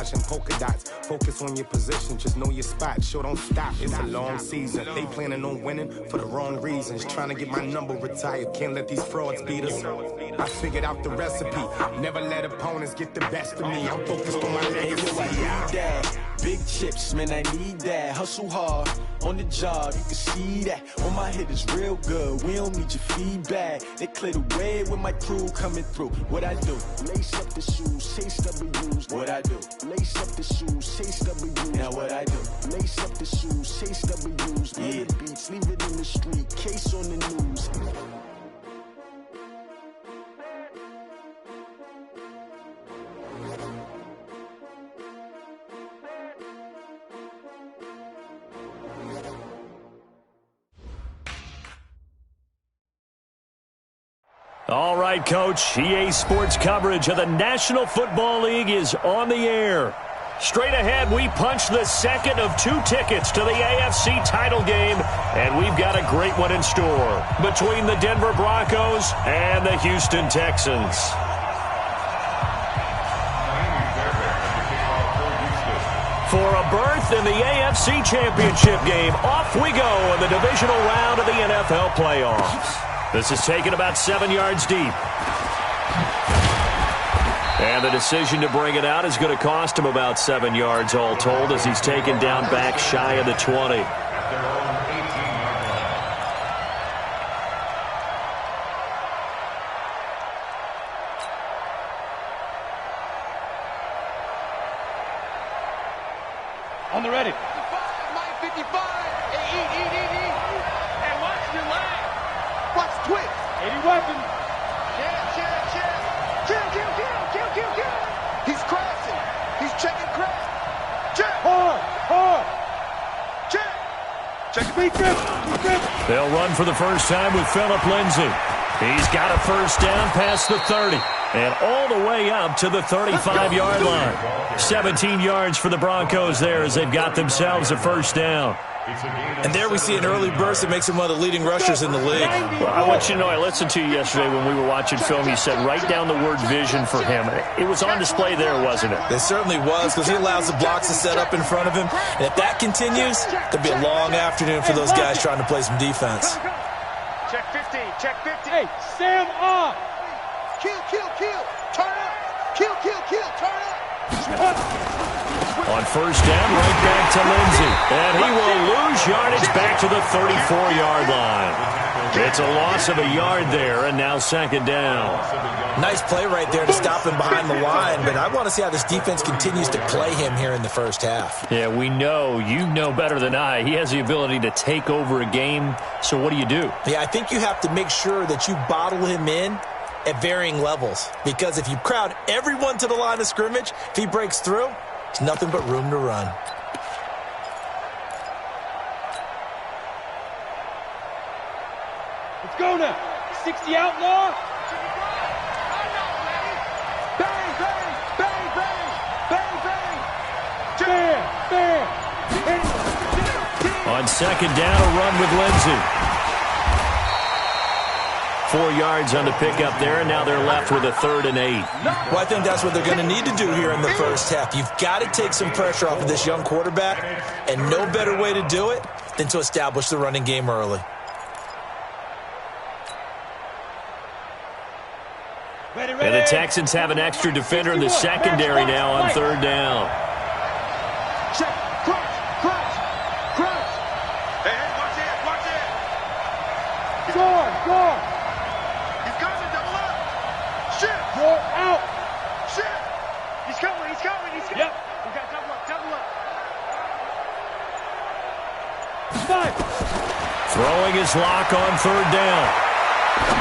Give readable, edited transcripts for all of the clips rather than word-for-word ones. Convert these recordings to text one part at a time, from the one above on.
flashing polka dots. Focus on your position, just know your spot. Sure, don't stop, it's a long season. They planning on winning for the wrong reasons. Trying to get my number retired, can't let these frauds beat us. I figured out the recipe, never let opponents get the best of me. I'm focused on my legacy. Big chips, man, I need that. Hustle hard, on the job, you can see that. On my hit is real good, we don't need your feedback. They clear the way with my crew coming through. What I do? Lace up the shoes, chase W's. What I do? Lace up the shoes, chase W's. Now what I do? Lace up the shoes, chase W's. Yeah, the beats, leave it in the street, case on the news. All right, Coach, EA Sports coverage of the National Football League is on the air. Straight ahead, we punch the second of 2 tickets to the AFC title game, and we've got a great one in store between the Denver Broncos and the Houston Texans. For a berth in the AFC Championship game, off we go in the divisional round of the NFL playoffs. This is taken about 7 yards deep. And the decision to bring it out is going to cost him about 7 yards all told as he's taken down back shy of the 20. On the ready. 55, eat. And watch your leg. Watch twitch. 80 weapons. Kill. He's crashing. He's checking crash. Check. Hard. Check. Defense. They'll run for the first time with Phillip Lindsay. He's got a first down past the 30 and all the way up to the 35-yard line. 17 yards for the Broncos there as they've got themselves a first down. And there we see an early burst that makes him one of the leading rushers in the league. Well, I want you to know, I listened to you yesterday when we were watching film. You said write down the word vision for him. It was on display there, wasn't it? It certainly was, because he allows the blocks to set up in front of him. And if that continues, there'll be a long afternoon for those guys trying to play some defense. Check 50. Hey, Sam off. Kill. Turn up. Kill. Turn up. On first down, right back to Lindsay. And he will lose yardage back to the 34-yard line. It's a loss of a yard there, and now second down. Nice play right there to stop him behind the line, but I want to see how this defense continues to play him here in the first half. Yeah, we know. You know better than I. He has the ability to take over a game, so what do you do? Yeah, I think you have to make sure that you bottle him in at varying levels, because if you crowd everyone to the line of scrimmage, if he breaks through, there's nothing but room to run. Let's go now. 60 outlaw. Bang. On second down, a run with Lindsay. 4 yards on the pickup there, and now they're left with a 3rd and 8. Well, I think that's what they're going to need to do here in the first half. You've got to take some pressure off of this young quarterback, and no better way to do it than to establish the running game early. And the Texans have an extra defender in the secondary now on 3rd down. Check. Crunch. Hey, watch it. Score. He's coming, double up. Shit. You're out. Shit. He's coming. Yep. We got double up. 5. Throwing his lock on 3rd down.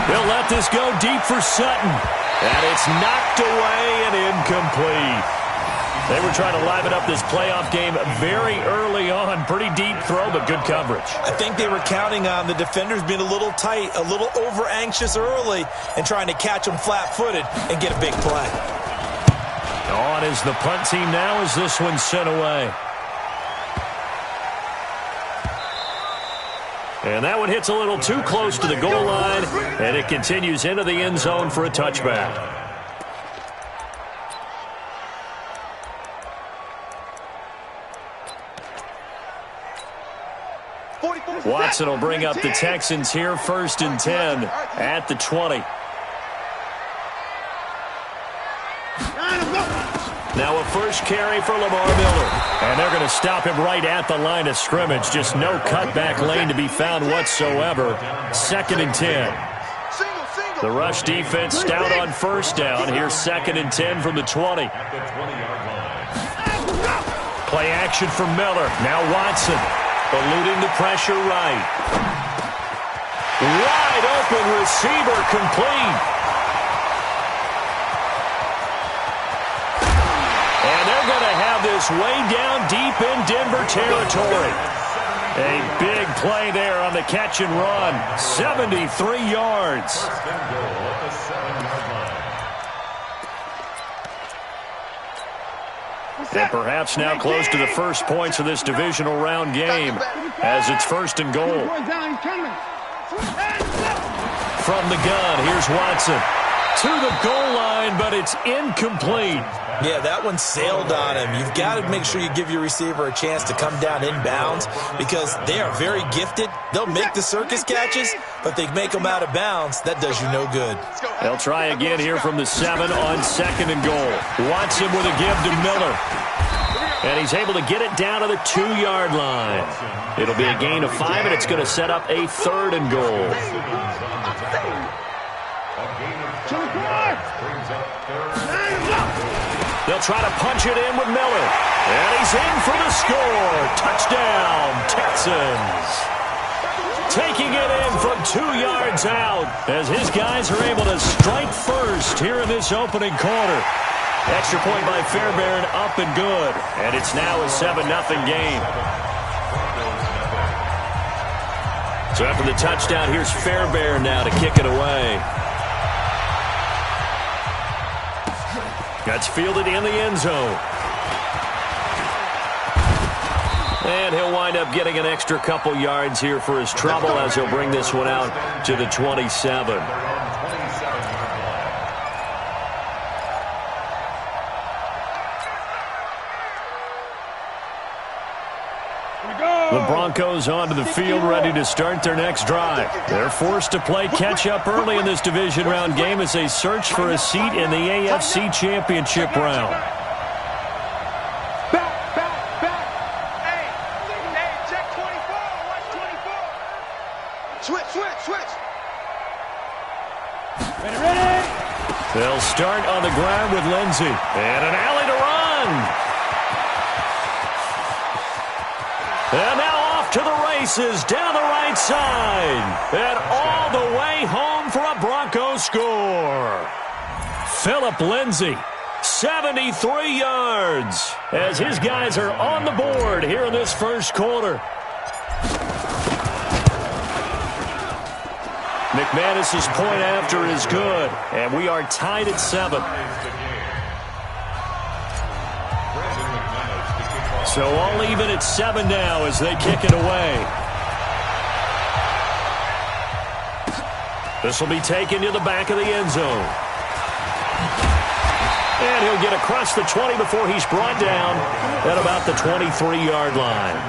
He'll let this go deep for Sutton. And it's knocked away and incomplete. They were trying to liven up this playoff game very early on. Pretty deep throw, but good coverage. I think they were counting on the defenders being a little tight, a little over-anxious early, and trying to catch them flat-footed and get a big play. On is the punt team now as this one's sent away. And that one hits a little too close to the goal line, and it continues into the end zone for a touchback. Watson will bring up the Texans here, 1st and 10 at the 20. Now a first carry for Lamar Miller. And they're going to stop him right at the line of scrimmage. Just no cutback lane to be found whatsoever. 2nd and 10. The rush defense stout on 1st down. Here's 2nd and 10 from the 20. Play action for Miller. Now Watson. Eluding the pressure right. Wide open receiver complete. And they're going to have this way down deep in Denver territory. A big play there on the catch and run. 73 yards. And perhaps now close to the first points of this divisional round game as it's 1st and goal. From the gun, here's Watson. To the goal line, but it's incomplete. Yeah, that one sailed on him. You've got to make sure you give your receiver a chance to come down inbounds because they are very gifted. They'll make the circus catches, but they make them out of bounds. That does you no good. They'll try again here from the 7 on 2nd and goal. Watson with a give to Miller. And he's able to get it down to the 2-yard line. It'll be a gain of 5, and it's going to set up a 3rd and goal. They'll try to punch it in with Miller. And he's in for the score. Touchdown, Texans. Taking it in from 2 yards out as his guys are able to strike first here in this opening quarter. Extra point by Fairbairn, up and good. And it's now a 7-0 game. So after the touchdown, here's Fairbairn now to kick it away. That's fielded in the end zone. And he'll wind up getting an extra couple yards here for his trouble as he'll bring this one out to the 27. The Broncos onto the field, ready to start their next drive. They're forced to play catch-up early in this division round game as they search for a seat in the AFC Championship round. Hey, check 24. Watch 24. Switch. Ready. They'll start on the ground with Lindsey. And an alley to run. And now off to the races down the right side. And all the way home for a Broncos score. Phillip Lindsay, 73 yards, as his guys are on the board here in this first quarter. McManus's point after is good, and we are tied at 7. So all even at 7 now as they kick it away. This will be taken to the back of the end zone. And he'll get across the 20 before he's brought down at about the 23-yard line.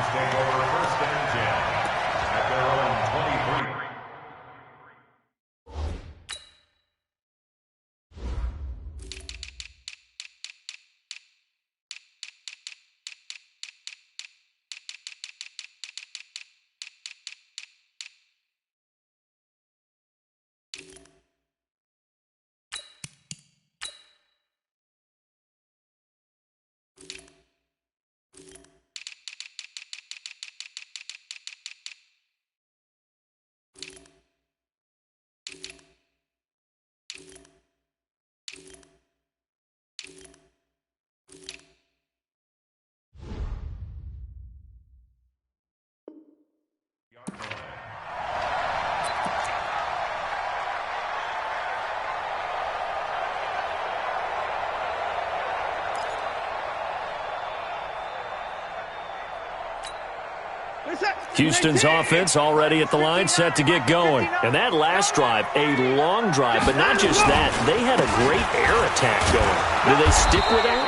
Houston's offense already at the line, set to get going. And that last drive, a long drive, but not just that. They had a great air attack going. Do they stick with that?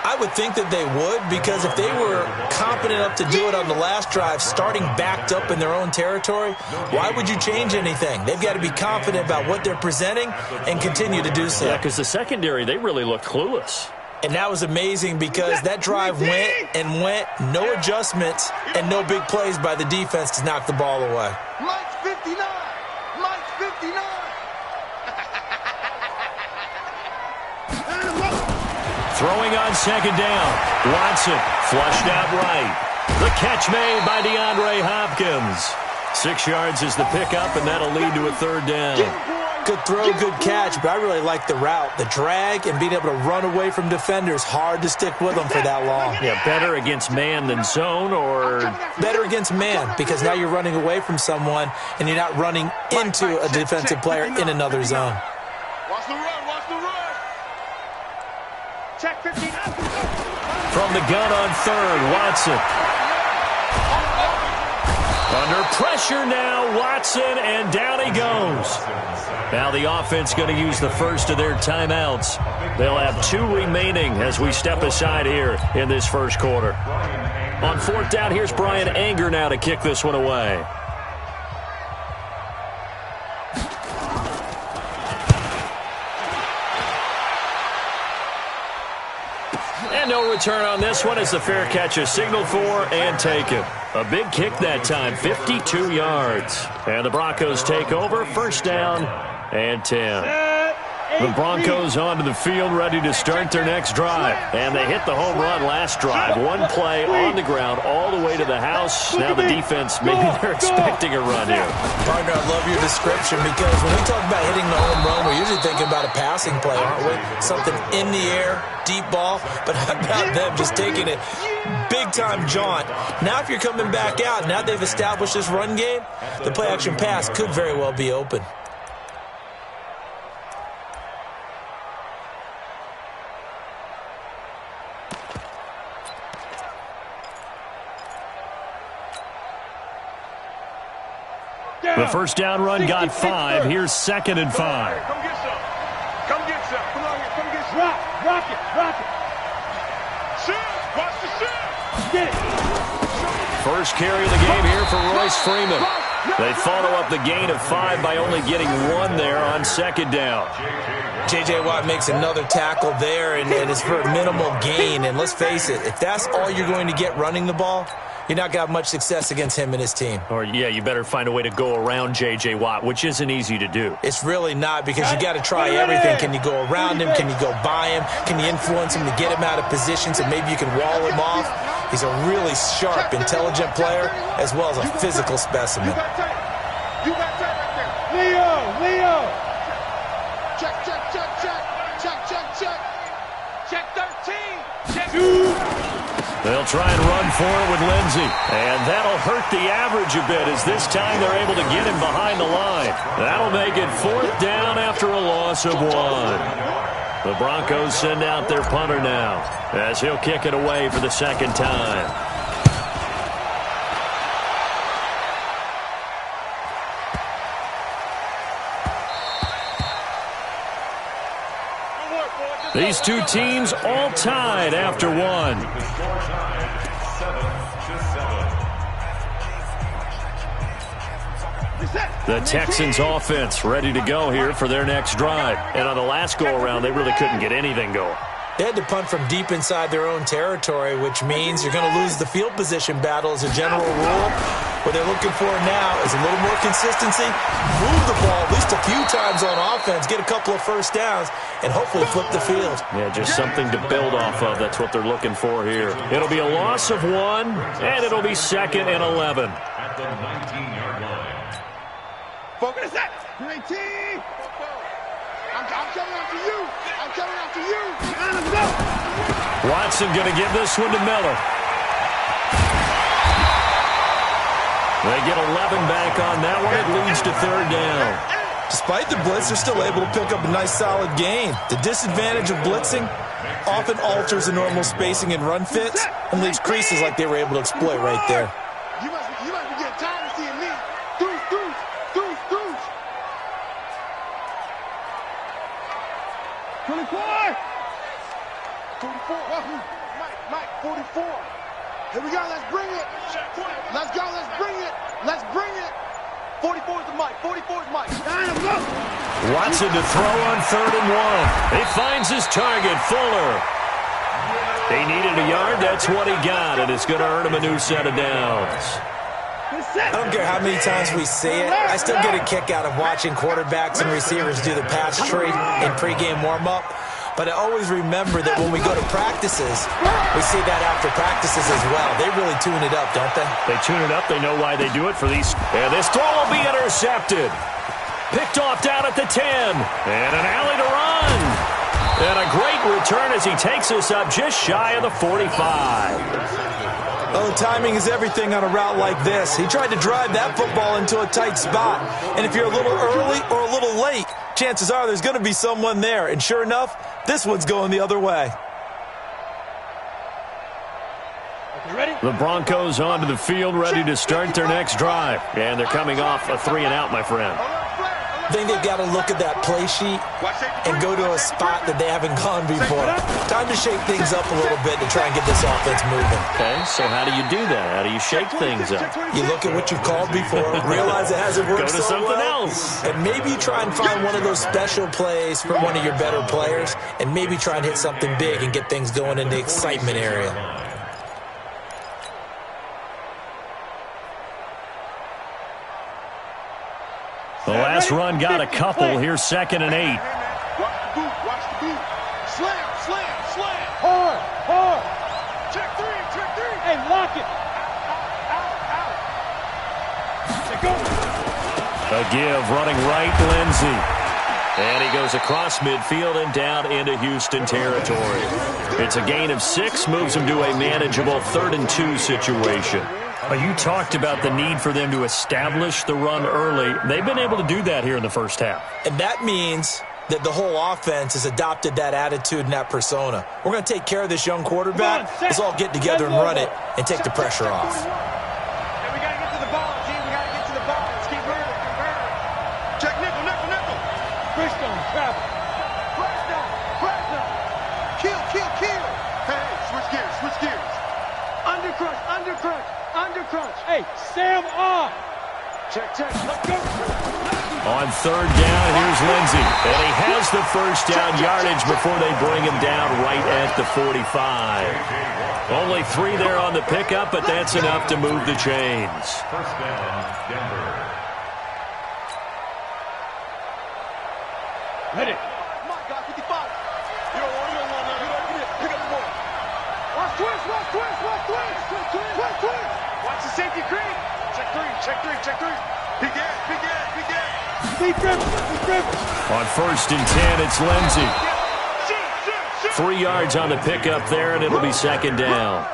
I would think that they would, because if they were confident enough to do it on the last drive, starting backed up in their own territory, why would you change anything? They've got to be confident about what they're presenting and continue to do so. Yeah, because the secondary, they really looked clueless. And that was amazing because that drive went and went, no adjustments and no big plays by the defense to knock the ball away. Mike's 59. Mike's 59. Throwing on second down. Watson flushed out right. The catch made by DeAndre Hopkins. 6 yards is the pickup, and that'll lead to a third down. Good throw, good catch, but I really like the route. The drag and being able to run away from defenders, hard to stick with them for that long. Yeah, better against man than zone, or better against man, because now you're running away from someone and you're not running into a defensive player in another zone. Watch the run, watch the run. Check 15. From the gun on third, Watson. Under pressure now, Watson, and down he goes. Now the offense going to use the first of their timeouts. They'll have 2 remaining as we step aside here in this first quarter. On fourth down, here's Brian Anger now to kick this one away. And no return on this one as the fair catch is signaled for and taken. A big kick that time, 52 yards. And the Broncos take over, first down and 10. The Broncos onto the field, ready to start their next drive. And they hit the home run last drive. 1 play on the ground all the way to the house. Now the defense, maybe they're expecting a run here. Partner, I love your description, because when we talk about hitting the home run, we're usually thinking about a passing play, aren't we? Something in the air, deep ball. But how about them just taking it big-time jaunt? Now if you're coming back out, now they've established this run game, the play-action pass could very well be open. The first down run got 5. Here's 2nd and 5. Come get some. Come get some. Come on here. Come get some. Rock it. Rock it. Shoot. Watch the shoot. Get it. First carry of the game here for Royce Freeman. They follow up the gain of 5 by only getting 1 there on second down. J.J. Watt makes another tackle there, and it's for a minimal gain. And let's face it, if that's all you're going to get running the ball, you're not going to have much success against him and his team. Or, yeah, you better find a way to go around J.J. Watt, which isn't easy to do. It's really not, because you got to try everything. Can you go around him? Can you go by him? Can you influence him to get him out of position so maybe you can wall him off? He's a really sharp, intelligent player, as well as a physical specimen. You got that right there. Leo. Check. Check 13. Check 2. They'll try and run for it with Lindsey. And that'll hurt the average a bit, as this time they're able to get him behind the line. That'll make it 4th down after a loss of 1. The Broncos send out their punter now, as he'll kick it away for the second time. These two teams all tied after 1. The Texans offense ready to go here for their next drive. And on the last go-around, they really couldn't get anything going. They had to punt from deep inside their own territory, which means you're going to lose the field position battle as a general rule. What they're looking for now is a little more consistency, move the ball at least a few times on offense, get a couple of first downs, and hopefully flip the field. Yeah, just something to build off of. That's what they're looking for here. It'll be a loss of 1, and it'll be 2nd and 11. At the 19-yard line. Focus that. 19. I'm coming after you. I'm coming after you. Let's go. Watson going to give this one to Miller. They get 11 back on that one. It leads to 3rd down. Despite the blitz, they're still able to pick up a nice, solid gain. The disadvantage of blitzing often alters the normal spacing and run fits and leaves creases like they were able to exploit right there. You must be getting tired of seeing me. Deuce. 24. 44. Here we go. Let's bring it. Let's go. Let's bring it. Let's bring it. 44 is the mic. 44 is Mike. Watson to throw on 3rd and 1. He finds his target, Fuller. He needed a yard. That's what he got, and it's going to earn him a new set of downs. I don't care how many times we see it. I still get a kick out of watching quarterbacks and receivers do the pass tree in pregame warm-up. But I always remember that when we go to practices, we see that after practices as well. They really tune it up, don't they? They tune it up. They know why they do it for these. And this throw will be intercepted. Picked off down at the 10. And an alley to run. And a great return as he takes us up just shy of the 45. Oh, timing is everything on a route like this. He tried to drive that football into a tight spot. And if you're a little early or a little late, chances are there's going to be someone there. And sure enough, this one's going the other way. The Broncos onto the field, ready to start their next drive. And they're coming off a 3-and-out, my friend. I think they've got to look at that play sheet and go to a spot that they haven't gone before. Time to shake things up a little bit to try and get this offense moving. Okay, so how do you do that? How do you shake things up? You look at what you've called before, realize it hasn't worked Go to so something well, else. and maybe try and find one of those special plays from one of your better players, and maybe try and hit something big and get things going in the excitement area. The last run got a couple. Here's 2nd and 8. Watch the boot. Watch the boot. Slam, slam, slam. Hard, hard. Check 3, check 3. Hey, lock it. A give, running right, Lindsey. And he goes across midfield and down into Houston territory. It's a gain of 6, moves him to a manageable 3rd and 2 situation. You talked about the need for them to establish the run early. They've been able to do that here in the first half. And that means that the whole offense has adopted that attitude and that persona. We're going to take care of this young quarterback. Let's all get together and run it and take the pressure off. And we got to get to the ball, team. We got to get to the ball. Let's keep running. Check nickel, nickel, nickel. Christian, travel. Press down, press down. Kill, kill, kill. Hey, switch gears, switch gears. Undercrunch, undercrunch, undercrunch. Hey, Sam off. Check, check. Let's go. On 3rd down, here's Lindsey. And he has the first down yardage before they bring him down right at the 45. Only 3 there on the pickup, but that's enough to move the chains. First down, Denver. Ready. My God, 55. You don't want that. Pick up the ball. Watch twist, watch twist, watch twist. Twist, twist. Watch the safety green. Check 3, check 3, check 3. Big gas, big gas, big gas. Deep dribble, deep dribble. On 1st and 10, it's Lindsey. 3 yards on the pickup there, and it'll be 2nd down.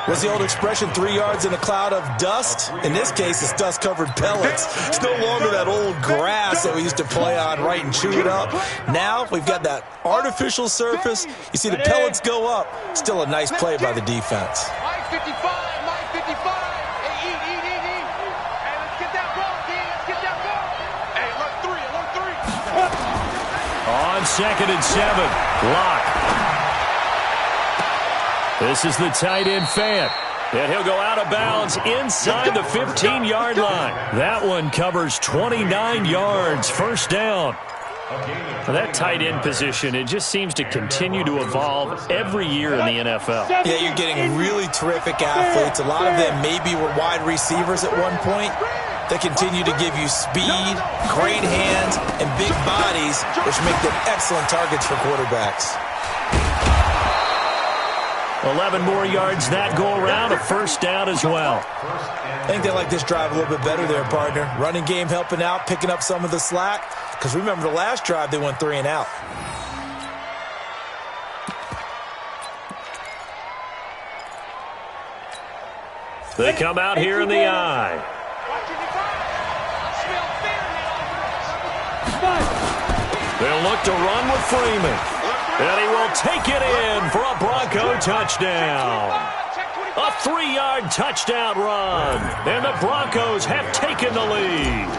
What's the old expression, 3 yards in a cloud of dust? In this case, it's dust-covered pellets. It's no longer that old grass that we used to play on, right, and chew it up. Now we've got that artificial surface. You see the pellets go up. Still a nice play by the defense. Mike 55, Mike 55. Hey, eat. Hey, let's get that ball, D. Let's get that ball. Hey, alert 3. On 2nd and 7, Locke. This is the tight end, Fant. And he'll go out of bounds inside the 15-yard line. That one covers 29 yards, 1st down. That tight end position, it just seems to continue to evolve every year in the NFL. Yeah, you're getting really terrific athletes. A lot of them maybe were wide receivers at one point. They continue to give you speed, great hands, and big bodies, which make them excellent targets for quarterbacks. 11 more yards that go around, a 1st down as well. I think they like this drive a little bit better there, partner. Running game helping out, picking up some of the slack. Because remember, the last drive, they went 3 and out. They come out here in the eye. They'll look to run with Freeman. And he will take it in for a Bronco touchdown. A 3-yard touchdown run. And the Broncos have taken the lead.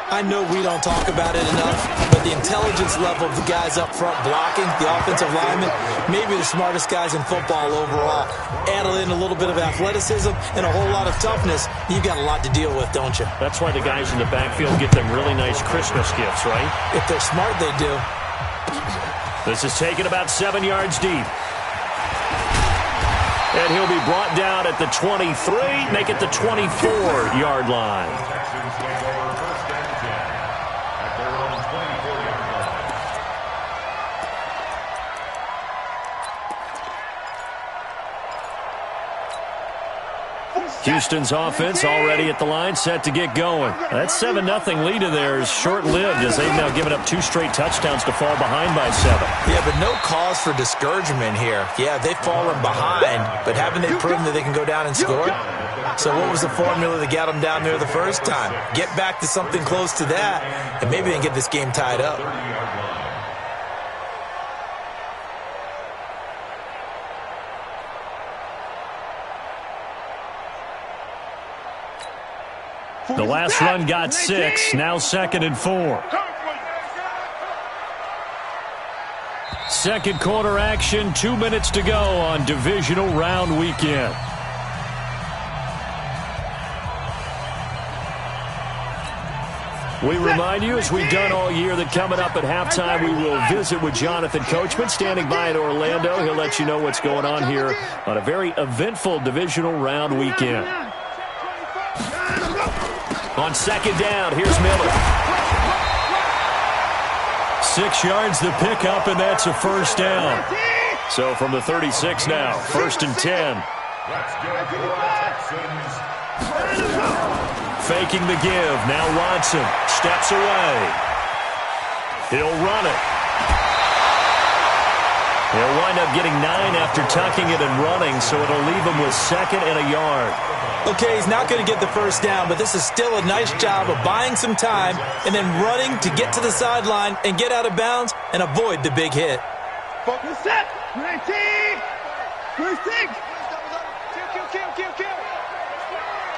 I know we don't talk about it enough, but the intelligence level of the guys up front blocking, the offensive linemen, maybe the smartest guys in football overall. Add in a little bit of athleticism and a whole lot of toughness, you've got a lot to deal with, don't you? That's why the guys in the backfield get them really nice Christmas gifts, right? If they're smart, they do. This is taken about 7 yards deep. And he'll be brought down at the 23, make it the 24-yard line. Texans take over first and 10 at their own 24-yard line. Houston's offense already at the line, set to get going. That 7-0 lead of theirs short-lived as they've now given up 2 straight touchdowns to fall behind by 7. Yeah, but no cause for discouragement here. Yeah, they've fallen behind, but haven't they proven that they can go down and score? So what was the formula that got them down there the first time? Get back to something close to that, and maybe they can get this game tied up. The last run got 6, now 2nd and 4. Second quarter action, 2 minutes to go on divisional round weekend. We remind you, as we've done all year, that coming up at halftime, we will visit with Jonathan Coachman, standing by in Orlando. He'll let you know what's going on here on a very eventful divisional round weekend. On second down, here's Miller. 6 yards the pickup, and that's a first down. So from the 36 now, 1st and 10. Let's go for the Texans. Faking the give. Now Watson steps away. He'll run it. He'll wind up getting 9 after tucking it and running, so it'll leave him with 2nd and a yard. Okay, he's not going to get the first down, but this is still a nice job of buying some time and then running to get to the sideline and get out of bounds and avoid the big hit. Focus set. 19. 26. Kill.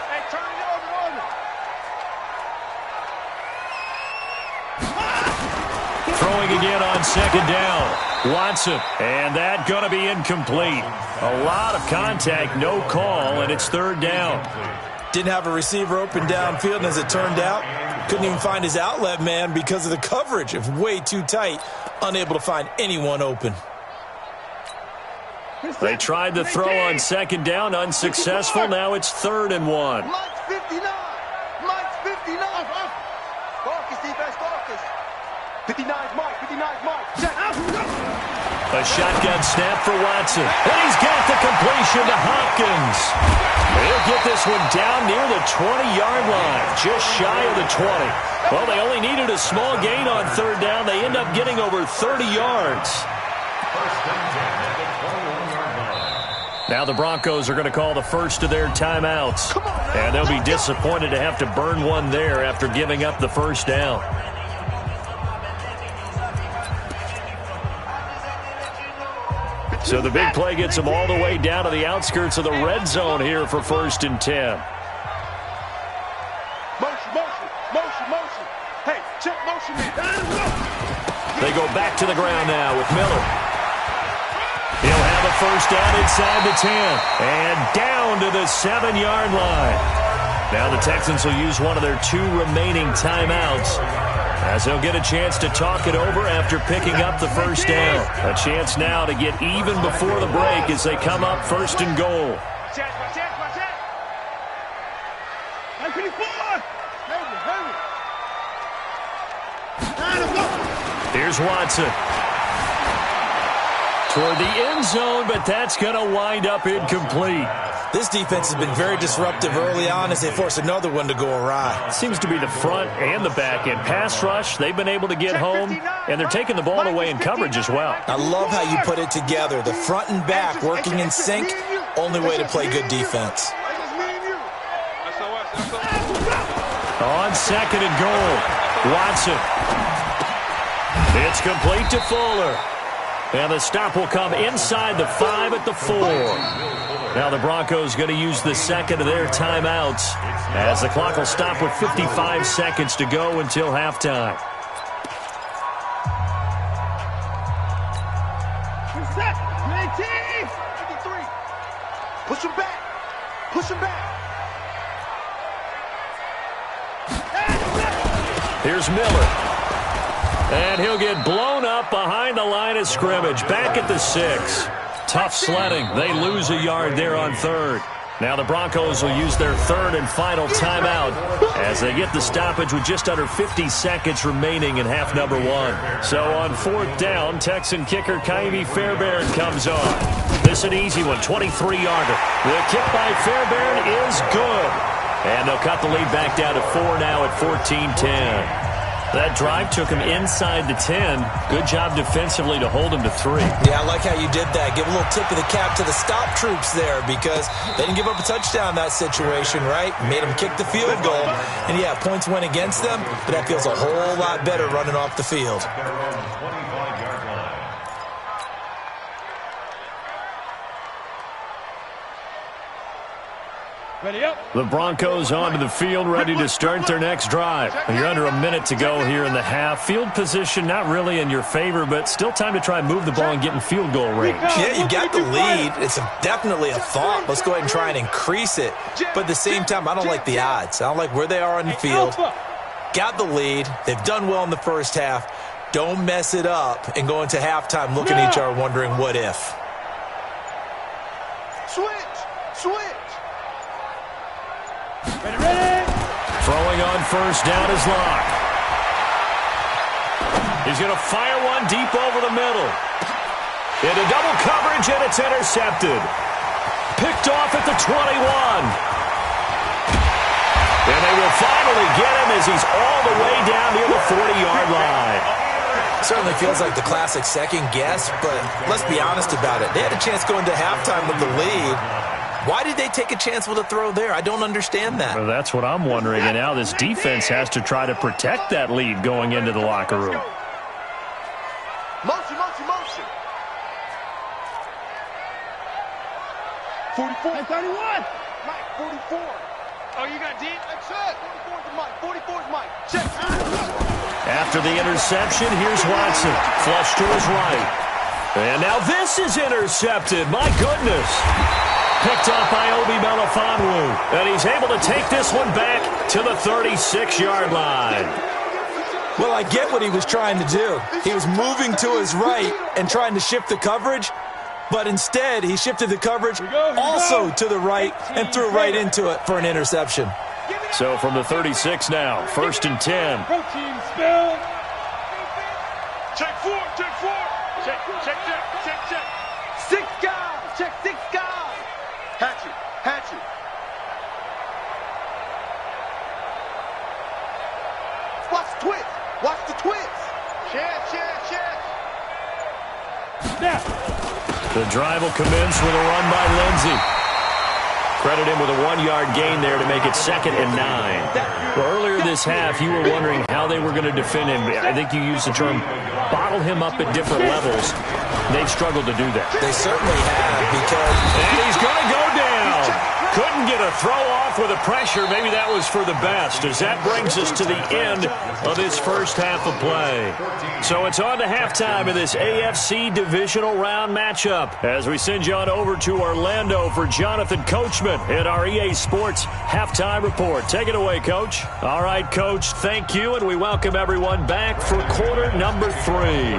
Hey, turn it over. Throwing again on second down. Watson, and that going to be incomplete. A lot of contact, no call, and it's 3rd down. Didn't have a receiver open downfield, and as it turned out, couldn't even find his outlet man because of the coverage. It was way too tight, unable to find anyone open. They tried to throw on second down, unsuccessful. Now it's 3rd and 1. Mike's 59. Mike's 59. Focus, defense, focus. 59's Mike. 59's Mike. Check. A shotgun snap for Watson. And he's got the completion to Hopkins. He'll get this one down near the 20-yard line, just shy of the 20. Well, they only needed a small gain on 3rd down. They end up getting over 30 yards. First and 10 at the 21-yard line. Now the Broncos are going to call the first of their timeouts. And they'll be disappointed to have to burn one there after giving up the first down. So the big play gets them all the way down to the outskirts of the red zone here for 1st and 10. Motion. Hey, check motion. They go back to the ground now with Miller. He'll have a first down inside the 10. And down to the 7-yard line. Now the Texans will use one of their 2 remaining timeouts, as they'll get a chance to talk it over after picking up the first down. A chance now to get even before the break as they come up 1st and goal. Watch it. Here's Watson. Toward the end zone, but that's going to wind up incomplete. This defense has been very disruptive early on as they force another one to go awry. Seems to be the front and the back end. Pass rush, they've been able to get home, and they're taking the ball away in coverage as well. I love how you put it together. The front and back working in sync, only way to play good defense. On 2nd and goal, Watson. It's complete to Fuller. And the stop will come inside the 5 at the 4. Now the Broncos going to use the second of their timeouts as the clock will stop with 55 seconds to go until halftime. Push him back. Push him back. Here's Miller. And he'll get blown up behind the line of scrimmage. Back at the 6. Tough sledding. They lose a yard there on third. Now the Broncos will use their third and final timeout as they get the stoppage with just under 50 seconds remaining in half number 1. So on fourth down, Texan kicker Kaimi Fairbairn comes on. This an easy one, 23-yarder. The kick by Fairbairn is good. And they'll cut the lead back down to 4 now at 14-10. That drive took him inside the 10. Good job defensively to hold him to 3. Yeah, I like how you did that. Give a little tip of the cap to the stop troops there because they didn't give up a touchdown in that situation, right? Made them kick the field goal. And, yeah, points went against them, but that feels a whole lot better running off the field. Ready up. The Broncos onto the field, ready to start their next drive. You're under a minute to go here in the half. Field position not really in your favor, but still time to try and move the ball and get in field goal range. Yeah, you got the lead. It's definitely a thought. Let's go ahead and try and increase it. But at the same time, I don't like the odds. I don't like where they are on the field. Got the lead. They've done well in the first half. Don't mess it up and go into halftime looking at each other wondering what if. Switch. Ready. Throwing on first down is Locke. He's going to fire one deep over the middle. Into double coverage, and it's intercepted. Picked off at the 21. And they will finally get him as he's all the way down near the 40-yard line. Certainly feels like the classic second guess, but let's be honest about it. They had a chance going to halftime with the lead. Why did they take a chance with a throw there? I don't understand that. Well, that's what I'm wondering. And now this defense has to try to protect that lead going into the locker room. Motion. 44. 31. Mike, 44. Oh, you got deep? That's it. 44 is Mike. 44 is Mike. Check. After the interception, here's Watson. Flush to his right. And now this is intercepted. My goodness. Picked off by Obi Melifonwu. And he's able to take this one back to the 36-yard line. Well, I get what he was trying to do. He was moving to his right and trying to shift the coverage, but instead he shifted the coverage also to the right and threw right into it for an interception. So from the 36 now, 1st and 10. Protein spill. Check 4. Check. 6 guys. Check 6 guys. Hatchet. Watch the twist. Check. Snap. The drive will commence with a run by Lindsey. Credit him with a 1-yard gain there to make it 2nd and 9. Well, earlier this half, you were wondering how they were going to defend him. I think you used the term bottle him up at different levels. They've struggled to do that. They certainly have because... And he's going to go down. Couldn't get a throw off with the pressure. Maybe that was for the best, as that brings us to the end of this first half of play. So it's on to halftime of this AFC divisional round matchup as we send you on over to Orlando for Jonathan Coachman in our EA Sports halftime report. Take it away, Coach. All right, Coach, thank you, and we welcome everyone back for quarter number 3.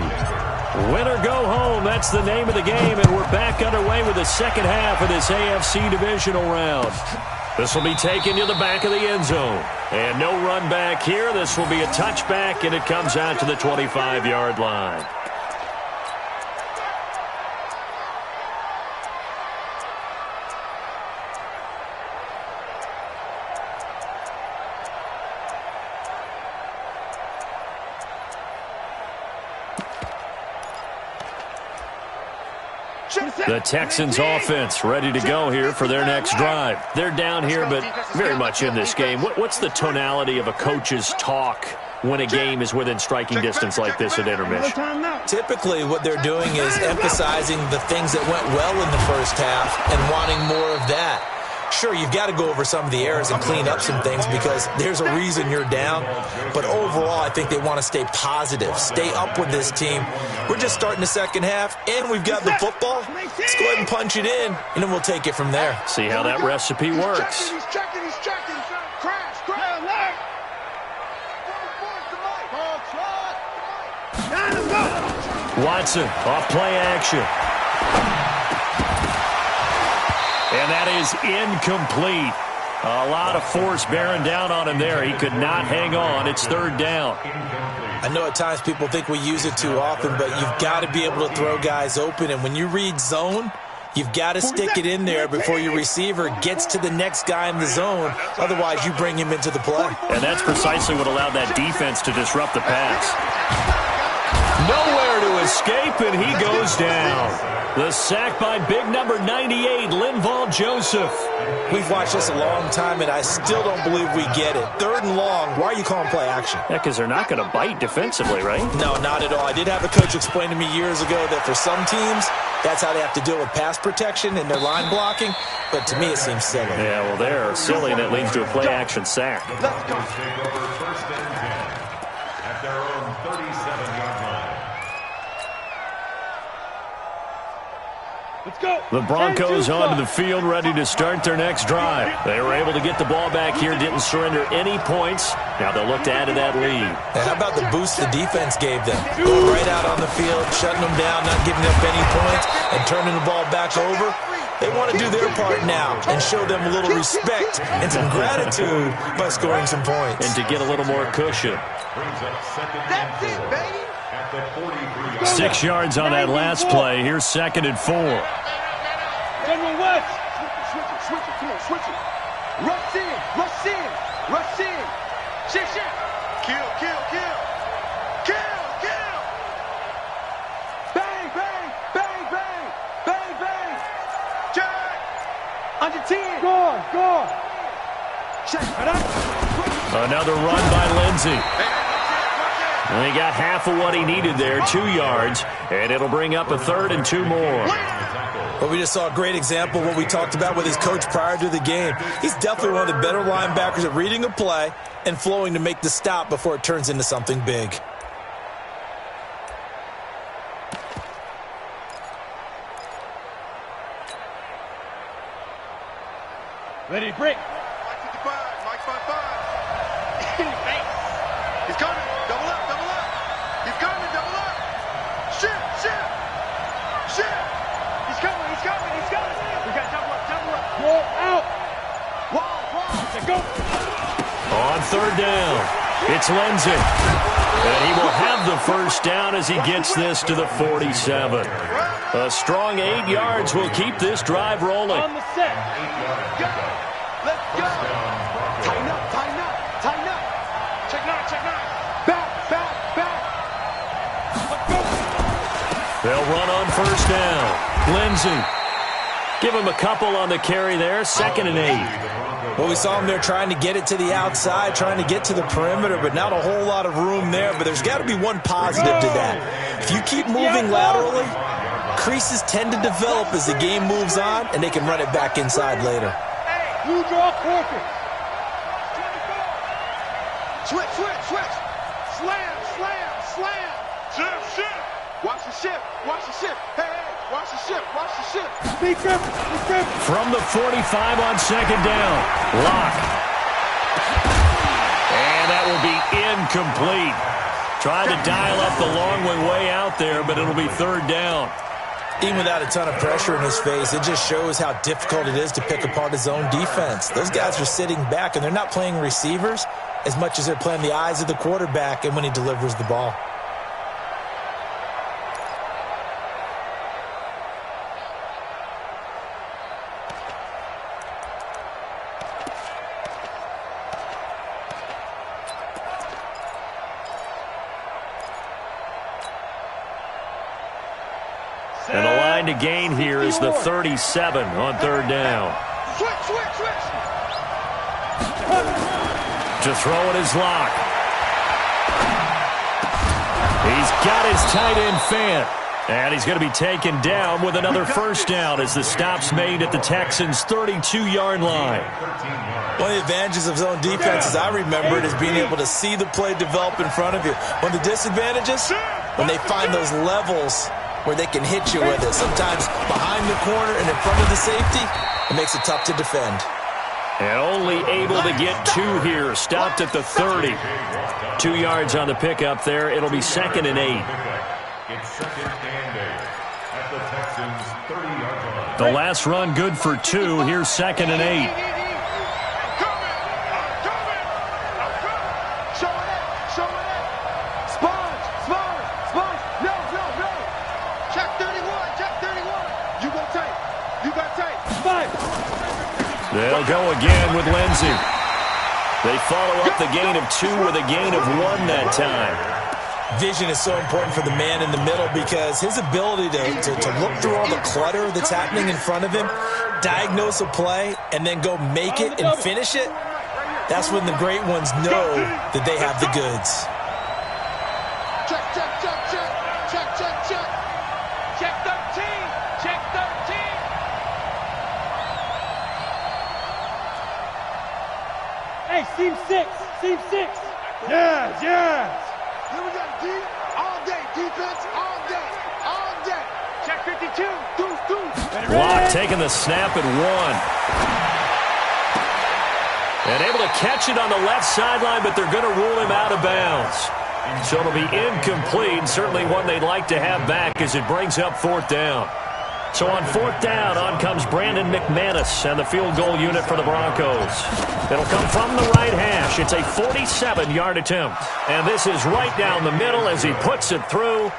Win or go home, that's the name of the game, and we're back underway with the second half of this AFC divisional round. This will be taken to the back of the end zone. And no run back here. This will be a touchback, and it comes out to the 25-yard line. The Texans offense ready to go here for their next drive. They're down here, but very much in this game. What's the tonality of a coach's talk when a game is within striking distance like this at intermission? Typically, what they're doing is emphasizing the things that went well in the first half and wanting more of that. Sure, you've got to go over some of the errors and clean up some things because there's a reason you're down. But overall, I think they want to stay positive, stay up with this team. We're just starting the second half, and we've got the football. Let's go ahead and punch it in, and then we'll take it from there. See how that recipe works. He's checking. Crash. Watson, off play action. And that is incomplete. A lot of force bearing down on him there. He could not hang on. It's third down. I know at times people think we use it too often, but you've got to be able to throw guys open. And when you read zone, you've got to stick it in there before your receiver gets to the next guy in the zone. Otherwise, you bring him into the play. And that's precisely what allowed that defense to disrupt the pass. Nowhere to escape, and he goes down. The sack by big number 98, Linval Joseph. We've watched this a long time, and I still don't believe we get it. Third and long, why are you calling play action? Yeah, because they're not going to bite defensively, right? No, not at all. I did have a coach explain to me years ago that for some teams, that's how they have to deal with pass protection and their line blocking. But to me, it seems silly. Yeah, well, they're silly, and it leads to a play action sack. Let's go. Take over first and 10 at their own 37-yard line. Let's go. The Broncos onto the field, ready to start their next drive. They were able to get the ball back here, didn't surrender any points. Now they'll look to add to that lead. And how about the boost the defense gave them? Going right out on the field, shutting them down, not giving up any points, and turning the ball back over. They want to do their part now and show them a little respect and some gratitude by scoring some points. And to get a little more cushion. That's it, baby. 6 yards on that last play. Here's 2nd and 4. General West. Switch it. Come on, switch it. Rush in. Shit. Kill. Bang. Jack. Under 10. Score. Check. Another run by Lindsey. And he got half of what he needed there, 2 yards, and it'll bring up a 3rd and 2 more. Well, we just saw a great example of what we talked about with his coach prior to the game. He's definitely one of the better linebackers at reading a play and flowing to make the stop before it turns into something big. Ready, break. Mike 5-5. He's coming. Double up. He's coming. Double up. Shit. He's coming. We got double up. Roll out. Wall. Let's go. On 3rd down, it's Lindsey. And he will have the first down as he gets this to the 47. A strong 8 yards will keep this drive rolling. On the set. Let's go. Tighten up. Check nine. Back. Let's go. They'll run on 1st down. Lindsey. Give him a couple on the carry there. 2nd and 8. Well, we saw him there trying to get it to the outside, trying to get to the perimeter, but not a whole lot of room there. But there's got to be one positive to that. If you keep moving laterally, creases tend to develop as the game moves on, and they can run it back inside later. You draw quarter. Switch. Slam. Shit. Watch the ship. Hey, watch the ship. Speak up. From the 45 on 2nd down. Lock. And that will be incomplete. Tried to dial up the long way out there, but it'll be 3rd down. Even without a ton of pressure in his face, it just shows how difficult it is to pick apart his own defense. Those guys are sitting back, and they're not playing receivers as much as they're playing the eyes of the quarterback and when he delivers the ball. And the line to gain here is the 37 on 3rd down. Switch. To throw it is Lock. He's got his tight end fan. And he's going to be taken down with another first down as the stop's made at the Texans' 32-yard line. One of the advantages of zone defense, as I remember it, is being able to see the play develop in front of you. One of the disadvantages, when they find those levels where they can hit you with it, sometimes behind the corner and in front of the safety, it makes it tough to defend. And only able to get 2 here, stopped at the 30. 2 yards on the pickup there. It'll be 2nd and 8. It's 2nd and 8 at the Texans' 30-yard line. The last run good for 2. Here's 2nd and 8. They'll go again with Lindsey. They follow up the gain of 2 with a gain of 1 that time. Vision is so important for the man in the middle because his ability to look through all the clutter that's happening in front of him, diagnose a play, and then go make it and finish it, that's when the great ones know that they have the goods. Check, check, check, check. Check, check, check. Check 13. Check 13. Hey, seam 6. Seam 6. Yes, yes. Here we go, D. All day. Defense all day. All day. Check 52. Deuce, deuce. Block taking the snap at 1. And able to catch it on the left sideline, but they're going to rule him out of bounds. So it'll be incomplete. Certainly one they'd like to have back as it brings up 4th down. So on 4th down, on comes Brandon McManus and the field goal unit for the Broncos. It'll come from the right hash. It's a 47-yard attempt. And this is right down the middle as he puts it through.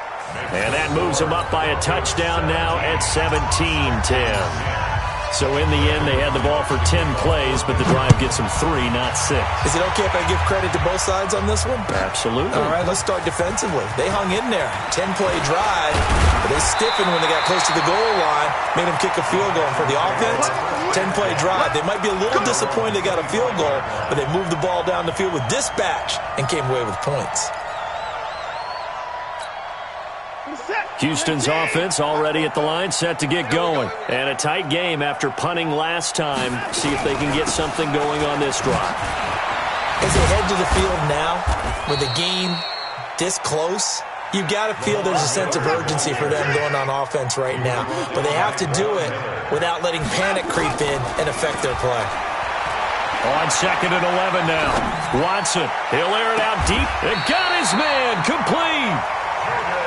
And that moves him up by a touchdown now at 17-10. So in the end, they had the ball for 10 plays, but the drive gets them 3, not 6. Is it okay if I give credit to both sides on this one? Absolutely. All right, let's start defensively. They hung in there. 10-play drive, but they stiffened when they got close to the goal line, made them kick a field goal. And for the offense, 10-play drive. They might be a little disappointed they got a field goal, but they moved the ball down the field with dispatch and came away with points. Houston's offense already at the line, set to get going. And a tight game after punting last time. See if they can get something going on this drive. As they head to the field now, with a game this close, you've got to feel there's a sense of urgency for them going on offense right now. But they have to do it without letting panic creep in and affect their play. On 2nd and 11 now. Watson, he'll air it out deep. And got his man, complete.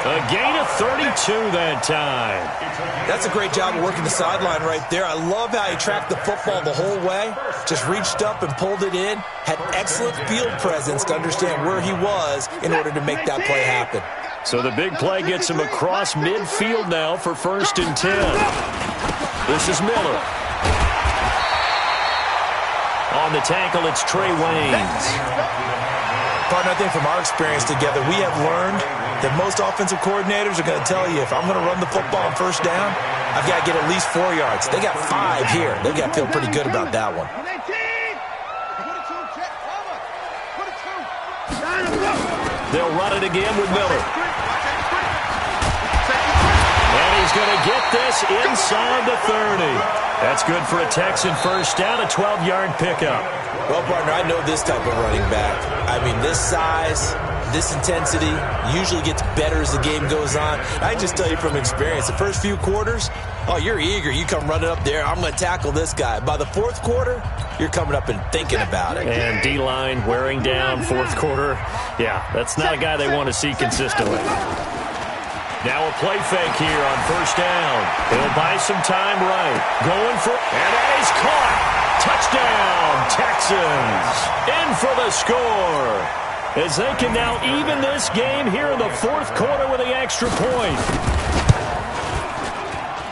A gain of 32 that time. That's a great job of working the sideline right there. I love how he tracked the football the whole way. Just reached up and pulled it in. Had excellent field presence to understand where he was in order to make that play happen. So the big play gets him across midfield now for 1st and 10. This is Miller. On the tackle, it's Trey Waynes. Partner, I think from our experience together, we have learned that most offensive coordinators are going to tell you, if I'm going to run the football on 1st down, I've got to get at least 4 yards. They got 5 here. They've got to feel pretty good about that one. They'll run it again with Miller. And he's going to get this inside the 30. That's good for a Texan first down, a 12-yard pickup. Well, partner, I know this type of running back. I mean, this size, this intensity usually gets better as the game goes on. I just tell you from experience, the first few quarters, oh, you're eager. You come running up there, I'm going to tackle this guy. By the 4th quarter, you're coming up and thinking about it. And D-line wearing down 4th quarter. Yeah, that's not a guy they want to see consistently. Now a play fake here on 1st down. He'll buy some time right. Going for, and that is caught. Touchdown, Texans. In for the score. As they can now even this game here in the 4th quarter with the extra point.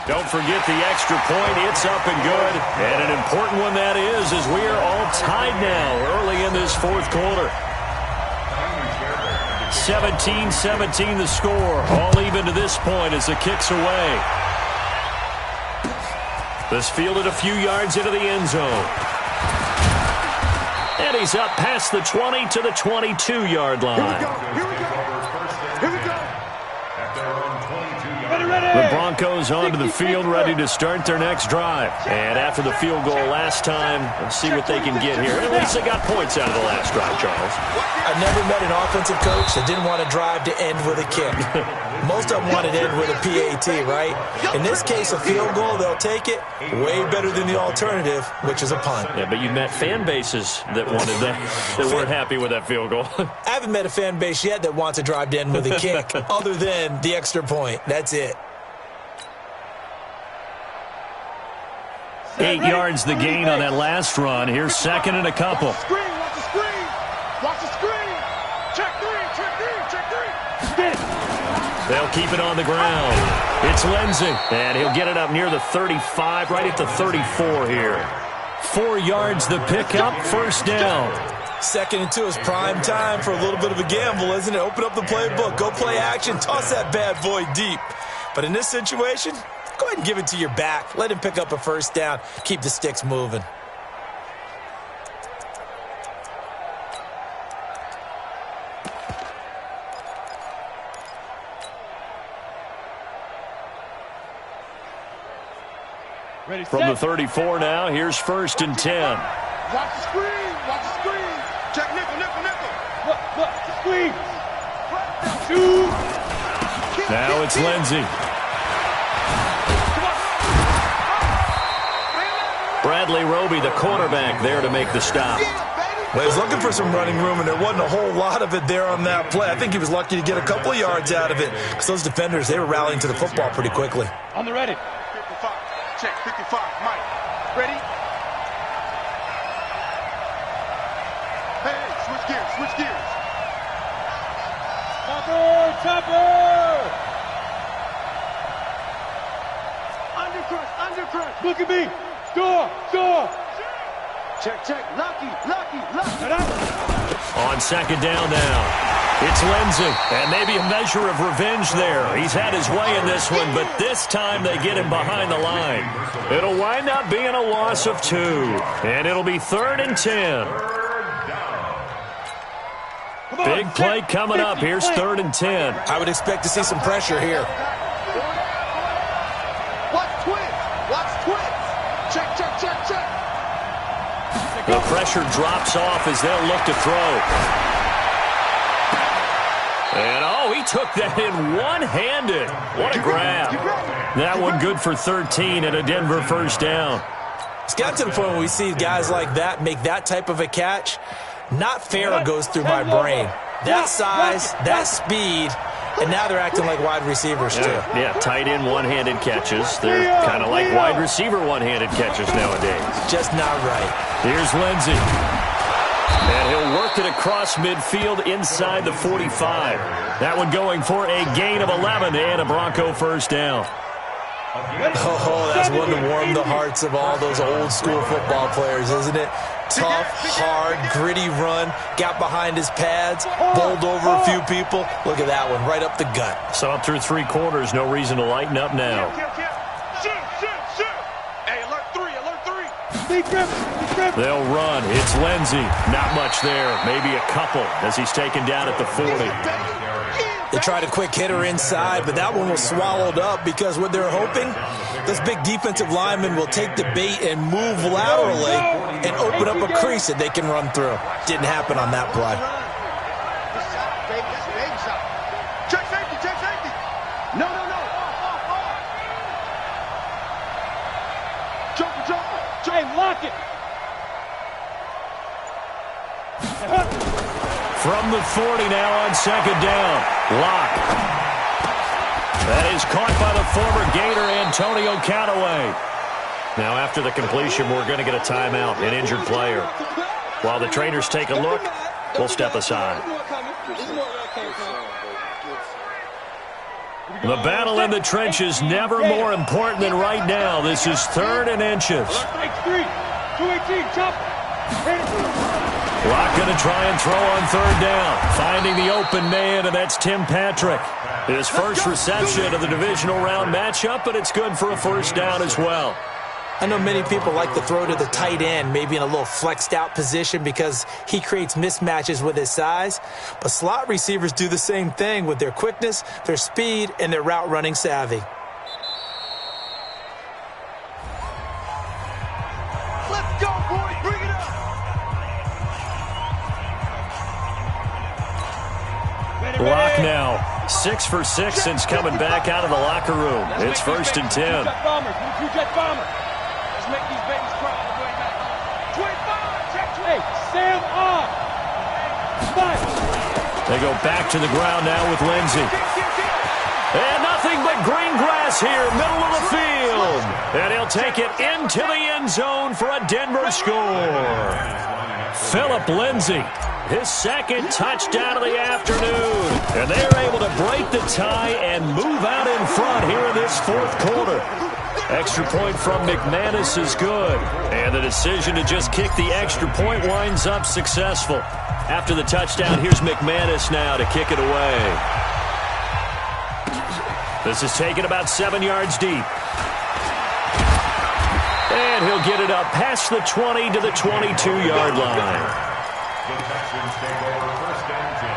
Don't forget the extra point. It's up and good. And an important one that is, as we are all tied now early in this 4th quarter. 17-17 the score. All even to this point as the kick's away. This fielded a few yards into the end zone. And he's up past the 20 to the 22-yard line. Here we go. Here we go. Here we go. Broncos onto the field, ready to start their next drive. And after the field goal last time, let's see what they can get here. At least they got points out of the last drive, Charles. I've never met an offensive coach that didn't want to drive to end with a kick. Most of them want to end with a PAT, right? In this case, a field goal, they'll take it. Way better than the alternative, which is a punt. Yeah, but you've met fan bases that wanted that weren't happy with that field goal. I haven't met a fan base yet that wants to drive to end with a kick, other than the extra point. That's it. 8 yards the gain on that last run. Here's second and a couple. Watch the screen, watch the screen. Watch the screen. Check three, check three, check three. They'll keep it on the ground. It's Lindsey, and he'll get it up near the 35, right at the 34 here. 4 yards the pickup, first down. 2nd and 2 is prime time for a little bit of a gamble, isn't it? Open up the playbook, go play action, toss that bad boy deep. But in this situation, go ahead and give it to your back. Let him pick up a first down. Keep the sticks moving. Ready, From the 34 now, here's 1st and 10. Watch the screen, watch the screen. Check nickel, nickel, nickel. Look, screen. Shoot. Now it's Lindsey. Bradley Roby, the quarterback, there to make the stop. Well, he was looking for some running room, and there wasn't a whole lot of it there on that play. I think he was lucky to get a couple of yards out of it, because those defenders, they were rallying to the football pretty quickly. On the ready. 55, check, 55, Mike. Ready? Hey, switch gears, switch gears. Chopper! Undercrush. Look at me. Door. Check, lucky. On 2nd down now, it's Lindsey, and maybe a measure of revenge there. He's had his way in this one, but this time they get him behind the line. It'll wind up being a loss of 2, and it'll be 3rd and 10. Big play coming up. Here's 3rd and 10. I would expect to see some pressure here. Watch twins. Check. The pressure drops off as they'll look to throw. And, he took that in one-handed. What a grab. That one good for 13 and a Denver first down. It's got to the point where we see guys like that make that type of a catch. Not fair goes through my brain. That size, that speed, and now they're acting like wide receivers too. Yeah, tight end one-handed catches. They're kind of like wide receiver one-handed catches nowadays. Just not right. Here's Lindsey. And he'll work it across midfield inside the 45. That one going for a gain of 11 and a Bronco first down. Oh, that's one to warm the hearts of all those old-school football players, isn't it? Tough, hard, gritty run, got behind his pads, bowled over a few people. Look at that one, right up the gut. So up through 3 quarters, no reason to lighten up now. Shoot. Hey, alert 3. They'll run. It's Lindsey. Not much there. Maybe a couple as he's taken down at the 40. They tried a quick hitter inside, but that one was swallowed up because what they're hoping, this big defensive lineman will take the bait and move laterally and open up a crease that they can run through. Didn't happen on that play. Check safety. No. Jump. Hey, lock it. From the 40 now on 2nd down. Lock. That is caught by the former Gator, Antonio Callaway. Now, after the completion, we're going to get a timeout, an injured player. While the trainers take a look, we'll step aside. The battle in the trenches never more important than right now. This is 3rd and inches. 218, chop. Lock going to try and throw on 3rd down. Finding the open man, and that's Tim Patrick. His first reception of the divisional round matchup, but it's good for a first down as well. I know many people like to throw to the tight end, maybe in a little flexed out position because he creates mismatches with his size. But slot receivers do the same thing with their quickness, their speed, and their route running savvy. 6 for 6 since coming back out of the locker room. It's 1st and 10. Jet bombers. Let's make these babies cry on the way back. Hey, Sam off. They go back to the ground now with Lindsey. And nothing but green grass here, middle of the field. And he'll take it into the end zone for a Denver score. Phillip Lindsey, his 2nd touchdown of the afternoon. And they're able to break the tie and move out in front here in this 4th quarter. Extra point from McManus is good. And the decision to just kick the extra point winds up successful. After the touchdown, here's McManus now to kick it away. This is taken about 7 yards deep. And he'll get it up past the 20 to the 22-yard line. The Texans take over 1st and 10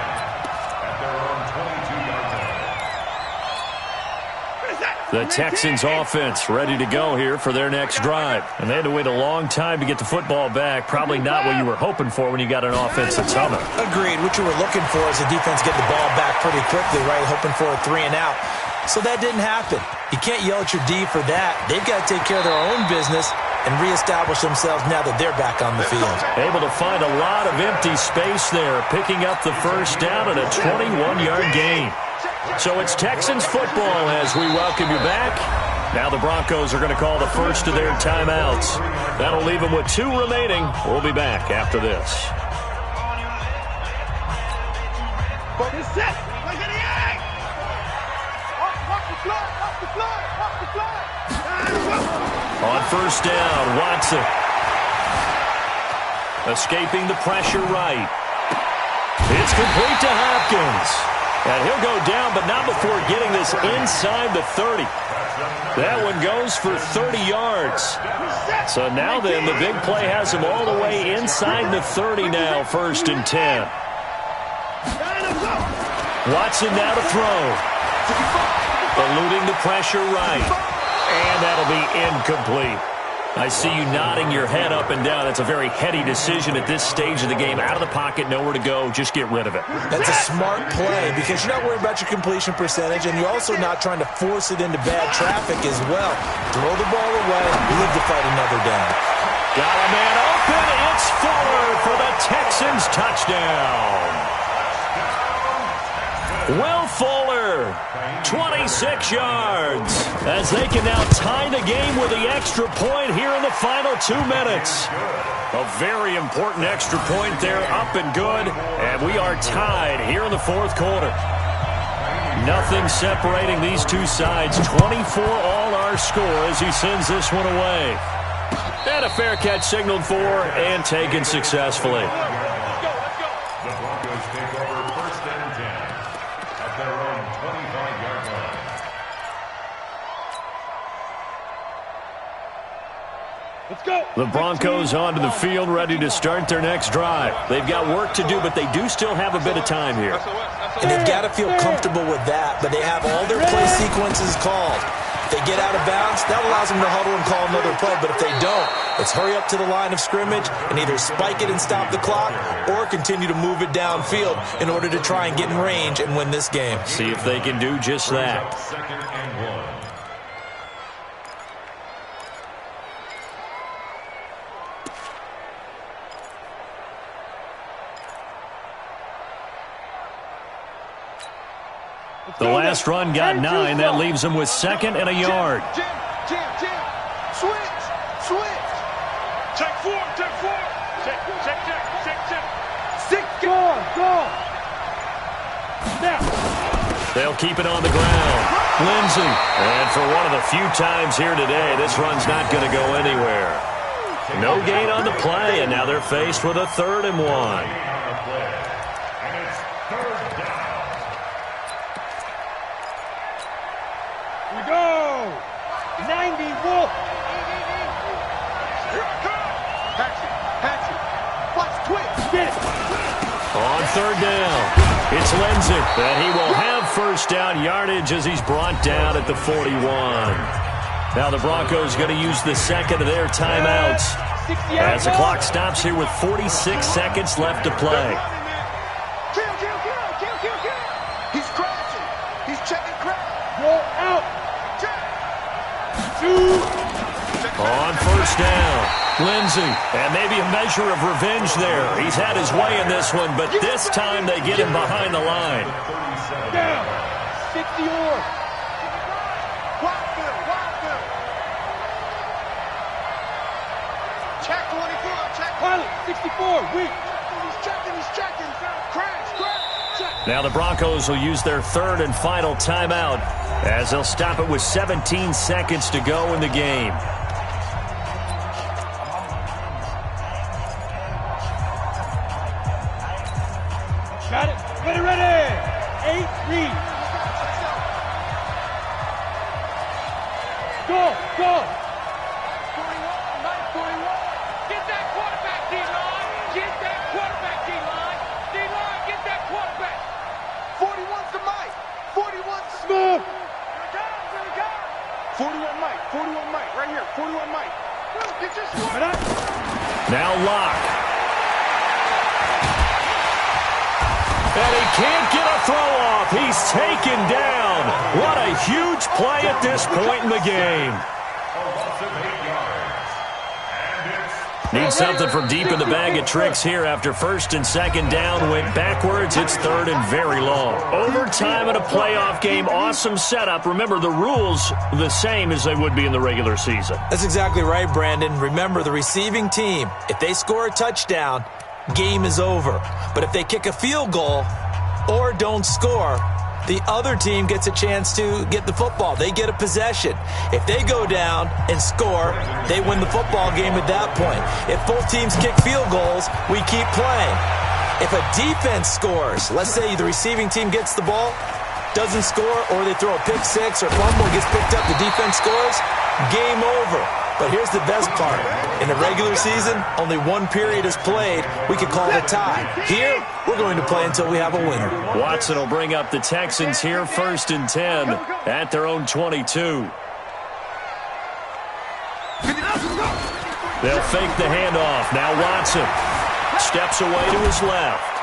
at their own 22-yard line. The Texans offense ready to go here for their next drive. And they had to wait a long time to get the football back. Probably not what you were hoping for when you got an offense that's humming. Agreed. What you were looking for is the defense get the ball back pretty quickly, right? Hoping for a 3 and out. So that didn't happen. You can't yell at your D for that. They've got to take care of their own business and reestablish themselves now that they're back on the field. Able to find a lot of empty space there, picking up the 1st down and a 21-yard gain. So it's Texans football as we welcome you back. Now the Broncos are going to call the first of their timeouts. That'll leave them with 2 remaining. We'll be back after this. Focus set. Look at the egg. Off the floor. On 1st down, Watson. Escaping the pressure right. It's complete to Hopkins. And he'll go down, but not before getting this inside the 30. That one goes for 30 yards. So now then, the big play has him all the way inside the 30 now, 1st and 10. Watson now to throw. Eluding the pressure right. And that'll be incomplete. I see you nodding your head up and down. That's a very heady decision at this stage of the game. Out of the pocket, nowhere to go. Just get rid of it. That's a smart play because you're not worried about your completion percentage, and you're also not trying to force it into bad traffic as well. Throw the ball away. Live to fight another down. Got a man open. It's Fuller for the Texans touchdown. Will Fuller, 26 yards, as they can now tie the game with the extra point here in the final 2 minutes. A very important extra point there, up and good, and we are tied here in the 4th quarter. Nothing separating these two sides. 24 all our score as he sends this one away. And a fair catch signaled for and taken successfully. The Broncos take over 1st and 10 at their own 25-yard line. Let's go. The Broncos onto the field, ready to start their next drive. They've got work to do, but they do still have a bit of time here. And they've got to feel comfortable with that, but they have all their play sequences called. If they get out of bounds, that allows them to huddle and call another play. But if they don't, let's hurry up to the line of scrimmage and either spike it and stop the clock or continue to move it downfield in order to try and get in range and win this game. See if they can do just that. 2nd and 1. The last run got 9. That leaves them with 2nd and a yard. Jam. Switch. Check 4. Check. 6. Go. Now. They'll keep it on the ground. Lindsey. And for one of the few times here today, this run's not going to go anywhere. No gain on the play, and now they're faced with a 3rd and 1. Go. 90 Wolf. Patch it. Watch twist. Get it. On 3rd down, it's Lindsey, and he will have 1st down yardage as he's brought down at the 41. Now the Broncos going to use the 2nd of their timeouts as the clock stops here with 46 seconds left to play. Kill. He's crashing. On first down, Lindsey, and maybe a measure of revenge there. He's had his way in this one, but this time they get him behind the line. Down. 60 or. Check 24, check. Pilot, 64, weak. He's checking. Crash, check. Now the Broncos will use their third and final timeout as they'll stop it with 17 seconds to go in the game. Got it. Ready. 8, lead. Go. 41. Get that quarterback, D-line. Get that quarterback, D-line. D-line, get that quarterback. 41's the Mike. 41's the Smooth. Here we go. 41 Mike. Right here. 41 Mike. Get your squad. Now Locke. And he can't get a throw off. He's taken down. What a huge play at this point in the game. Need something from deep in the bag of tricks here after first and second down went backwards. It's third and very long. Overtime in a playoff game. Awesome setup. Remember, the rules the same as they would be in the regular season. That's exactly right, Brandon. Remember, the receiving team, if they score a touchdown, game is over. But if they kick a field goal or don't score, the other team gets a chance to get the football. They get a possession. If they go down and score, they win the football game at that point. If both teams kick field goals, we keep playing. If a defense scores, let's say the receiving team gets the ball, doesn't score, or they throw a pick six or fumble, gets picked up, the defense scores, game over. But here's the best part. In the regular season, only one period is played. We could call it a tie. Here, we're going to play until we have a winner. Watson will bring up the Texans here, first and 10 at their own 22. They'll fake the handoff. Now Watson steps away to his left.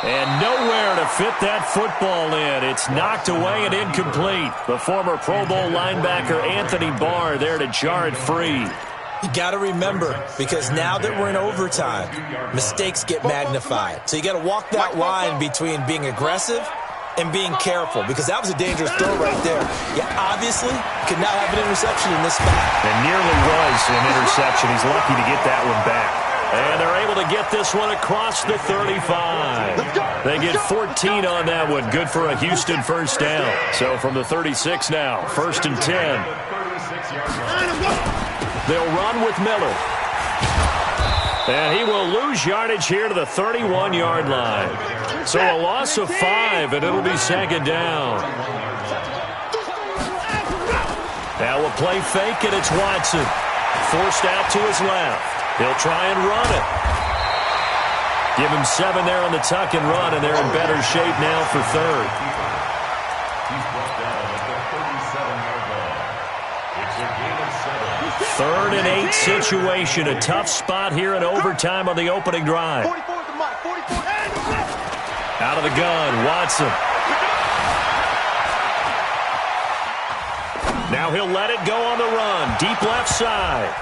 And nowhere to fit that football in. It's knocked away and incomplete. The former Pro Bowl linebacker Anthony Barr there to jar it free. You got to remember, because now that we're in overtime, mistakes get magnified. So you got to walk that line between being aggressive and being careful, because that was a dangerous throw right there. You obviously could not have an interception in this spot. And nearly was an interception. He's lucky to get that one back. And they're able to get this one across the 35. They get 14 on that one. Good for a Houston first down. So from the 36 now, first and 10. They'll run with Miller. And he will lose yardage here to the 31-yard line. So a loss of 5, and it'll be second down. Now a play fake, and it's Watson. Forced out to his left. He'll try and run it. Give him 7 there on the tuck and run, and they're in better shape now for third. He's brought down at the 37-yard line. It's a gain of 7. Third and 8 situation. A tough spot here in overtime on the opening drive. 44 to Mike. 44. Out of the gun, Watson. Now he'll let it go on the run. Deep left side.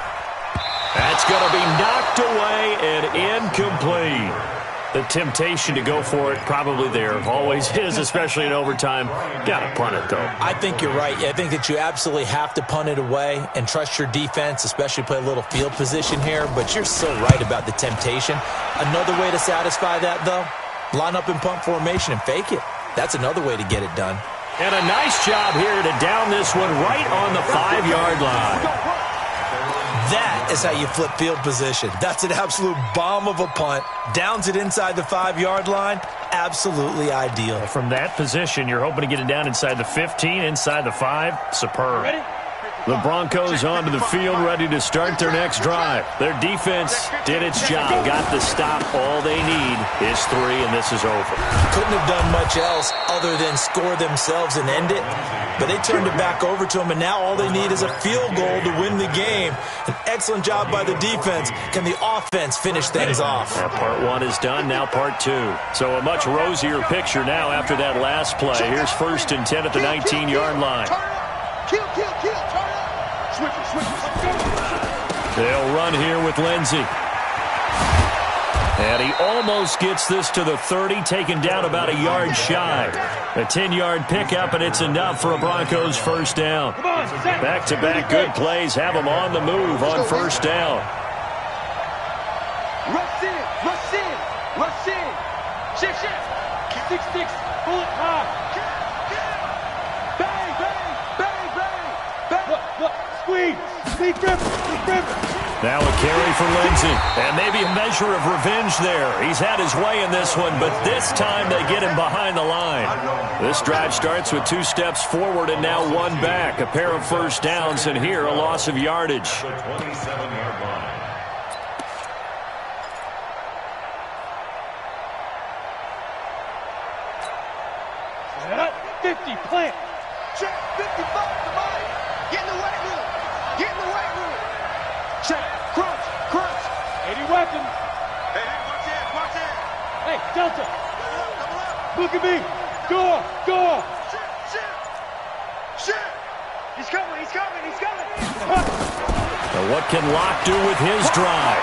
That's going to be knocked away and incomplete. The temptation to go for it probably there. Always is, especially in overtime. Got to punt it, though. I think you're right. I think that you absolutely have to punt it away and trust your defense, especially play a little field position here. But you're so right about the temptation. Another way to satisfy that, though, line up in punt formation and fake it. That's another way to get it done. And a nice job here to down this one right on the 5-yard line. That is how you flip field position. That's an absolute bomb of a punt. Downs it inside the 5-yard line. Absolutely ideal. From that position, you're hoping to get it down inside the 15, inside the 5. Superb. Ready? The Broncos onto the field, ready to start their next drive. Their defense did its job, got the stop. All they need is 3, and this is over. Couldn't have done much else other than score themselves and end it. But they turned it back over to them, and now all they need is a field goal to win the game. An excellent job by the defense. Can the offense finish things off? Part 1 is done, now part 2. So a much rosier picture now after that last play. Here's first and 10 at the 19-yard line. Kill, turn up. They'll run here with Lindsey. And he almost gets this to the 30, taken down about a yard shy. A 10-yard pickup, and it's enough for a Broncos first down. Back-to-back good plays have them on the move on first down. Rush in, rush in, rush in. Shift, shift. 6-6, bullet high. Bang, bang, bang, bang, bang. Look, squeeze. Squeeze Griffin. Now a carry for Lindsey. And maybe a measure of revenge there. He's had his way in this one, but this time they get him behind the line. This drive starts with 2 steps forward and now 1 back. A pair of first downs, and here a loss of yardage. 27-yard line. Set up, 50, plant. Check, 55, the body. Get in the weight room. Get in the weight room. Check, crunch, crunch. 80 weapons. Hey, watch in, watch in. Hey, Delta. Double up. Look at me. Go, go. Shit. He's coming, he's coming, he's coming. Now what can Locke do with his drive?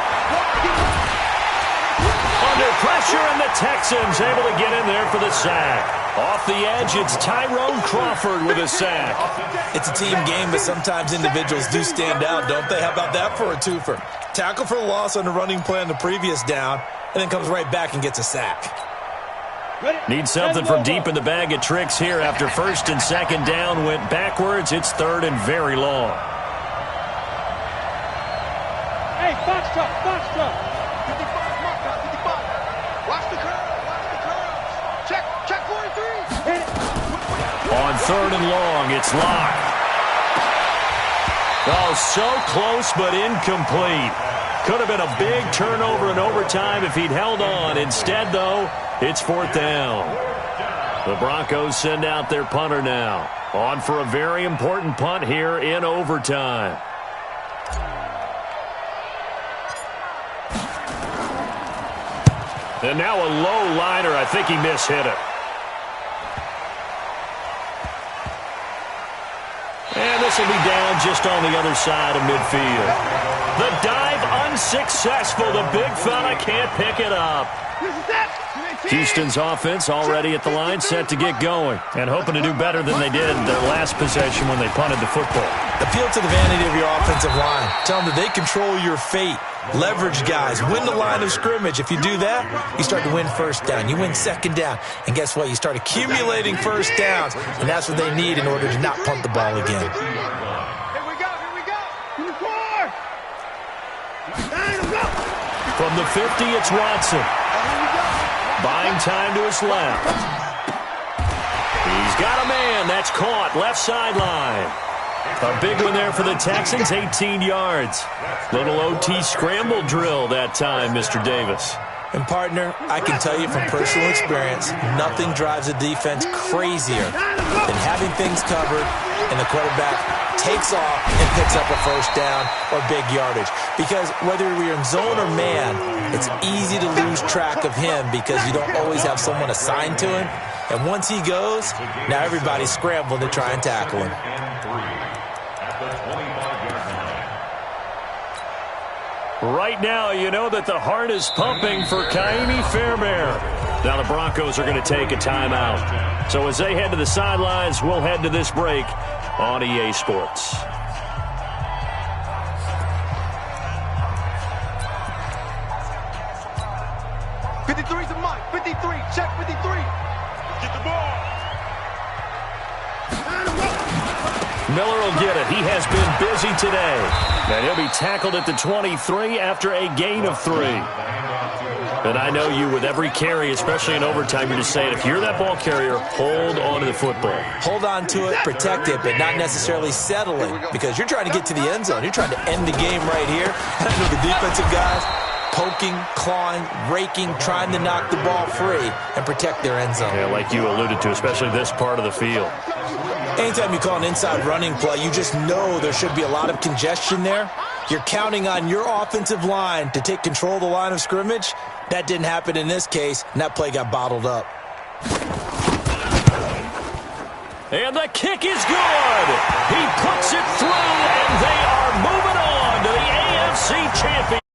Under pressure, and the Texans able to get in there for the sack. Off the edge, it's Tyrone Crawford with a sack. It's a team game, but sometimes individuals do stand out, don't they? How about that for a twofer? Tackle for a loss on the running play on the previous down, and then comes right back and gets a sack. Need something from deep in the bag of tricks here after first and second down went backwards. It's third and very long. Hey, box truck, box truck. 55, mark out, 55. Watch the curls. Check 43. Hit it. On third and long, it's Locke. Oh, so close but incomplete. Could have been a big turnover in overtime if he'd held on. Instead, though, it's fourth down. The Broncos send out their punter now. On for a very important punt here in overtime. And now a low liner. I think he mishit it. And this will be down just on the other side of midfield. The dive unsuccessful. The big fella can't pick it up. Houston's offense already at the line, set to get going, and hoping to do better than they did in their last possession when they punted the football. Appeal to the vanity of your offensive line. Tell them that they control your fate. Leverage guys. Win the line of scrimmage. If you do that, you start to win first down. You win second down. And guess what? You start accumulating first downs, and that's what they need in order to not punt the ball again. Here we go. From the 50, it's Watson. Buying time to his left. He's got a man. That's caught. Left sideline. A big one there for the Texans, 18 yards. Little OT scramble drill that time, Mr. Davis. And, partner, I can tell you from personal experience, nothing drives a defense crazier than having things covered and the quarterback takes off and picks up a first down or big yardage. Because whether you're in zone or man, it's easy to lose track of him because you don't always have someone assigned to him. And once he goes, now everybody's scrambling to try and tackle him. Right now, you know that the heart is pumping for Kaimi Fairbairn. Now the Broncos are going to take a timeout. So as they head to the sidelines, we'll head to this break on EA Sports. '53's a Mike. 53. Check 53. Get the ball. Miller will get it. He has been busy today. And he'll be tackled at the 23 after a gain of 3. And I know you, with every carry, especially in overtime, you're just saying, if you're that ball carrier, hold on to the football. Hold on to it, protect it, but not necessarily settling, because you're trying to get to the end zone. You're trying to end the game right here. I know the defensive guys poking, clawing, raking, trying to knock the ball free and protect their end zone. Yeah, like you alluded to, especially this part of the field. Anytime you call an inside running play, you just know there should be a lot of congestion there. You're counting on your offensive line to take control of the line of scrimmage. That didn't happen in this case, and that play got bottled up. And the kick is good. He puts it through, and they are moving on to the AFC champion.